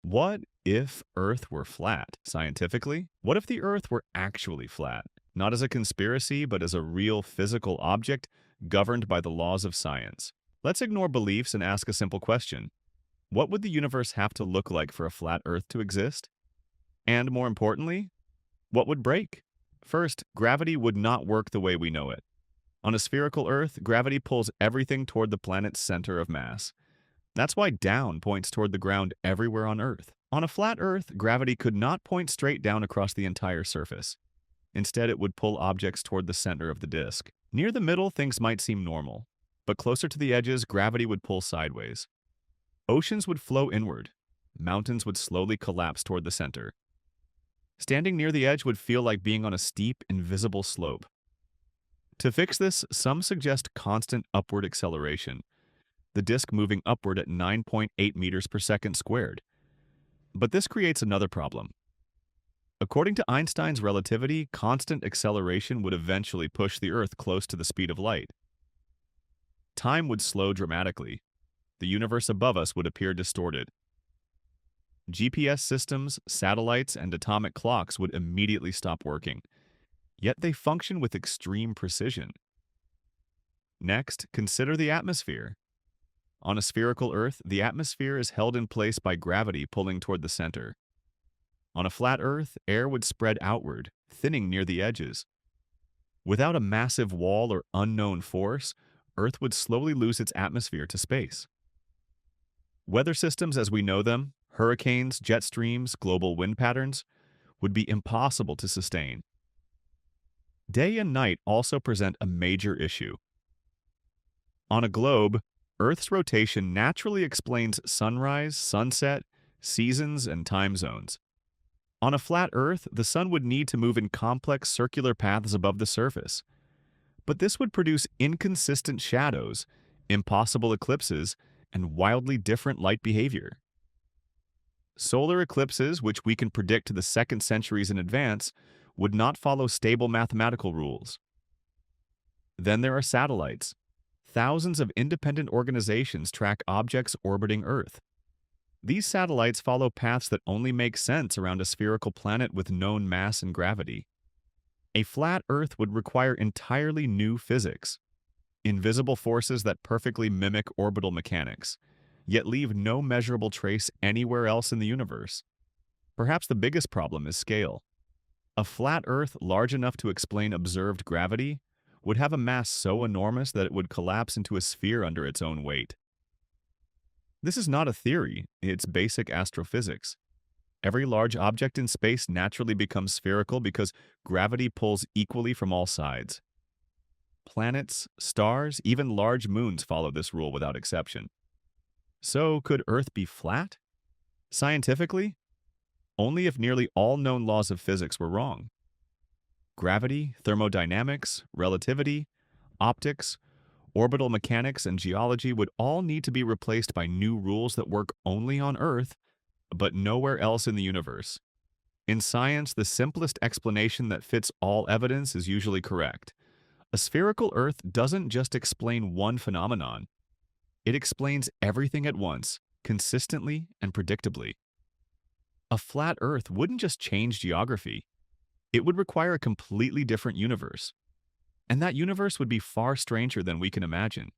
What if Earth were flat, scientifically? What if the Earth were actually flat? Not as a conspiracy, but as a real physical object governed by the laws of science. Let's ignore beliefs and ask a simple question. What would the universe have to look like for a flat Earth to exist? And more importantly, what would break? First, gravity would not work the way we know it. On a spherical Earth, gravity pulls everything toward the planet's center of mass. That's why down points toward the ground everywhere on Earth. On a flat Earth, gravity could not point straight down across the entire surface. Instead, it would pull objects toward the center of the disk. Near the middle, things might seem normal, but closer to the edges, gravity would pull sideways. Oceans would flow inward. Mountains would slowly collapse toward the center. Standing near the edge would feel like being on a steep, invisible slope. To fix this, some suggest constant upward acceleration, the disk moving upward at 9.8 meters per second squared. But this creates another problem. According to Einstein's relativity, constant acceleration would eventually push the Earth close to the speed of light. Time would slow dramatically. The universe above us would appear distorted. GPS systems, satellites, and atomic clocks would immediately stop working, yet they function with extreme precision. Next, consider the atmosphere. On a spherical Earth, the atmosphere is held in place by gravity pulling toward the center. On a flat Earth, air would spread outward, thinning near the edges. Without a massive wall or unknown force, Earth would slowly lose its atmosphere to space. Weather systems as we know them, hurricanes, jet streams, global wind patterns, would be impossible to sustain. Day and night also present a major issue. On a globe, Earth's rotation naturally explains sunrise, sunset, seasons, and time zones. On a flat Earth, the sun would need to move in complex circular paths above the surface. But this would produce inconsistent shadows, impossible eclipses, and wildly different light behavior. Solar eclipses, which we can predict to the second centuries in advance, would not follow stable mathematical rules. Then there are satellites. Thousands of independent organizations track objects orbiting Earth. These satellites follow paths that only make sense around a spherical planet with known mass and gravity. A flat Earth would require entirely new physics, invisible forces that perfectly mimic orbital mechanics, yet leave no measurable trace anywhere else in the universe. Perhaps the biggest problem is scale. A flat Earth large enough to explain observed gravity would have a mass so enormous that it would collapse into a sphere under its own weight. This is not a theory, it's basic astrophysics. Every large object in space naturally becomes spherical because gravity pulls equally from all sides. Planets, stars, even large moons follow this rule without exception. So, could Earth be flat? Scientifically, only if nearly all known laws of physics were wrong. Gravity, thermodynamics, relativity, optics, orbital mechanics, and geology would all need to be replaced by new rules that work only on Earth, but nowhere else in the universe. In science, the simplest explanation that fits all evidence is usually correct. A spherical Earth doesn't just explain one phenomenon. It explains everything at once, consistently and predictably. A flat Earth wouldn't just change geography. It would require a completely different universe. And that universe would be far stranger than we can imagine.